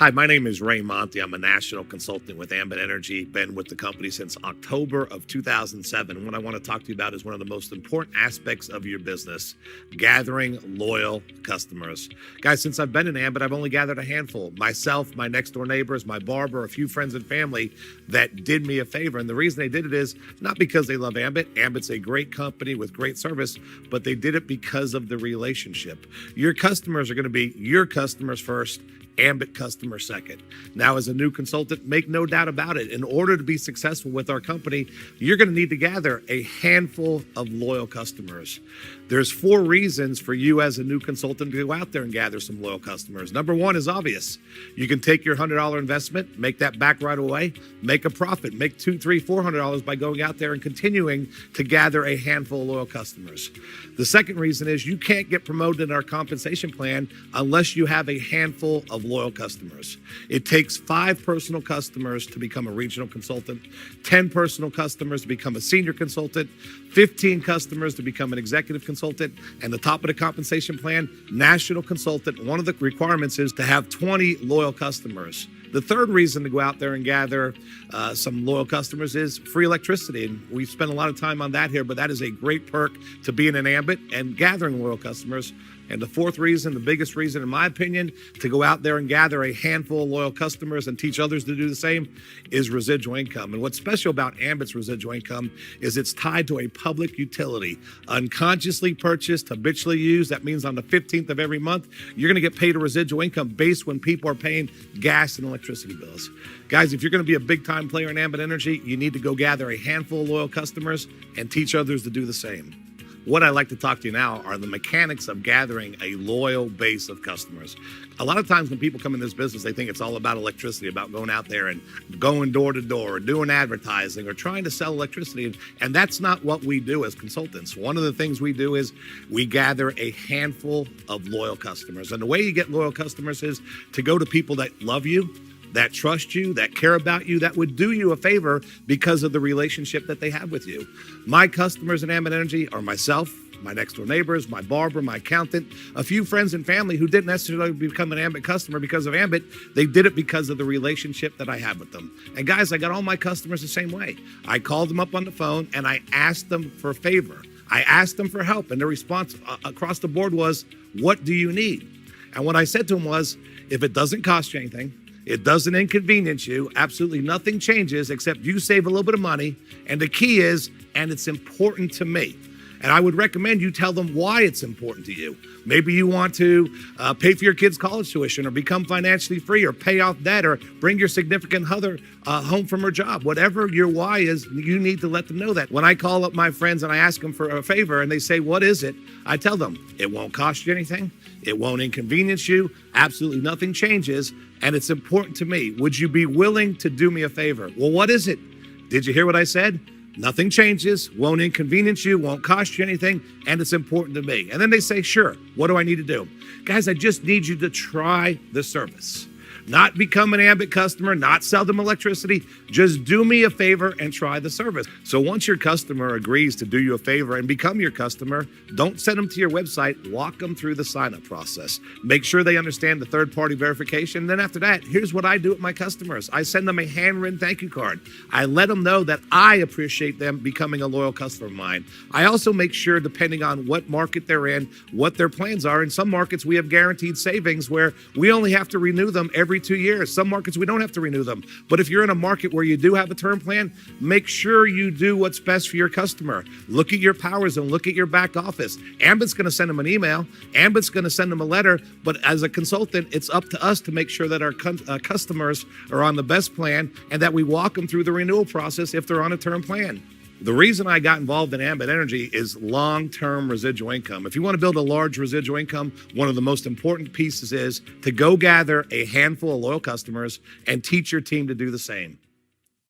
Hi, my name is Ray Monty. I'm a national consultant with Ambit Energy. Been with the company since October of 2007. And what I want to talk to you about is one of the most important aspects of your business, gathering loyal customers. Guys, since I've been in Ambit, I've only gathered a handful. Myself, my next door neighbors, my barber, a few friends and family that did me a favor. And the reason they did it is not because they love Ambit. Ambit's a great company with great service, but they did it because of the relationship. Your customers are going to be your customers first, Ambit customer second. Now, as a new consultant, make no doubt about it. In order to be successful with our company, you're going to need to gather a handful of loyal customers. There's 4 reasons for you as a new consultant to go out there and gather some loyal customers. Number 1 is obvious. You can take your $100 investment, make that back right away, make a profit, make $200, $300, $400 by going out there and continuing to gather a handful of loyal customers. The second reason is you can't get promoted in our compensation plan unless you have a handful of loyal customers. It takes 5 personal customers to become a regional consultant, 10 personal customers to become a senior consultant, 15 customers to become an executive consultant, and the top of the compensation plan, national consultant. One of the requirements is to have 20 loyal customers. The third reason to go out there and gather some loyal customers is free electricity. And we spend a lot of time on that here, but that is a great perk to being in Ambit and gathering loyal customers. And the fourth reason, the biggest reason, in my opinion, to go out there and gather a handful of loyal customers and teach others to do the same is residual income. And what's special about Ambit's residual income is it's tied to a public utility, unconsciously purchased, habitually used. That means on the 15th of every month, you're going to get paid a residual income based when people are paying gas and electricity bills. Guys, if you're going to be a big-time player in Ambit Energy, you need to go gather a handful of loyal customers and teach others to do the same. What I'd like to talk to you now are the mechanics of gathering a loyal base of customers. A lot of times when people come in this business, they think it's all about electricity, about going out there and going door to door, or doing advertising, or trying to sell electricity. And that's not what we do as consultants. One of the things we do is we gather a handful of loyal customers. And the way you get loyal customers is to go to people that love you, that trust you, that care about you, that would do you a favor because of the relationship that they have with you. My customers in Ambit Energy are myself, my next door neighbors, my barber, my accountant, a few friends and family who didn't necessarily become an Ambit customer because of Ambit. They did it because of the relationship that I have with them. And guys, I got all my customers the same way. I called them up on the phone and I asked them for a favor. I asked them for help, and their response across the board was, "What do you need?" And what I said to them was, if it doesn't cost you anything, it doesn't inconvenience you, absolutely nothing changes except you save a little bit of money. And the key is, and it's important to me. And I would recommend you tell them why it's important to you. Maybe you want to pay for your kids' college tuition, or become financially free, or pay off debt, or bring your significant other home from her job. Whatever your why is, you need to let them know that. When I call up my friends and I ask them for a favor and they say, "What is it?" I tell them, it won't cost you anything. It won't inconvenience you. Absolutely nothing changes. And it's important to me. Would you be willing to do me a favor? Well, what is it? Did you hear what I said? Nothing changes, won't inconvenience you, won't cost you anything, and it's important to me. And then they say, "Sure, what do I need to do?" Guys, I just need you to try the service. Not become an Ambit customer, not sell them electricity. Just do me a favor and try the service. So once your customer agrees to do you a favor and become your customer, don't send them to your website. Walk them through the sign-up process. Make sure they understand the third-party verification. Then after that, here's what I do with my customers. I send them a handwritten thank you card. I let them know that I appreciate them becoming a loyal customer of mine. I also make sure, depending on what market they're in, what their plans are. In some markets, we have guaranteed savings where we only have to renew them every 2 years. Some markets, we don't have to renew them. But if you're in a market where you do have a term plan, make sure you do what's best for your customer. Look at your power zone. Look at your back office. Ambit's going to send them an email. Ambit's going to send them a letter. But as a consultant, it's up to us to make sure that our customers are on the best plan and that we walk them through the renewal process if they're on a term plan. The reason I got involved in Ambit Energy is long-term residual income. If you want to build a large residual income, one of the most important pieces is to go gather a handful of loyal customers and teach your team to do the same.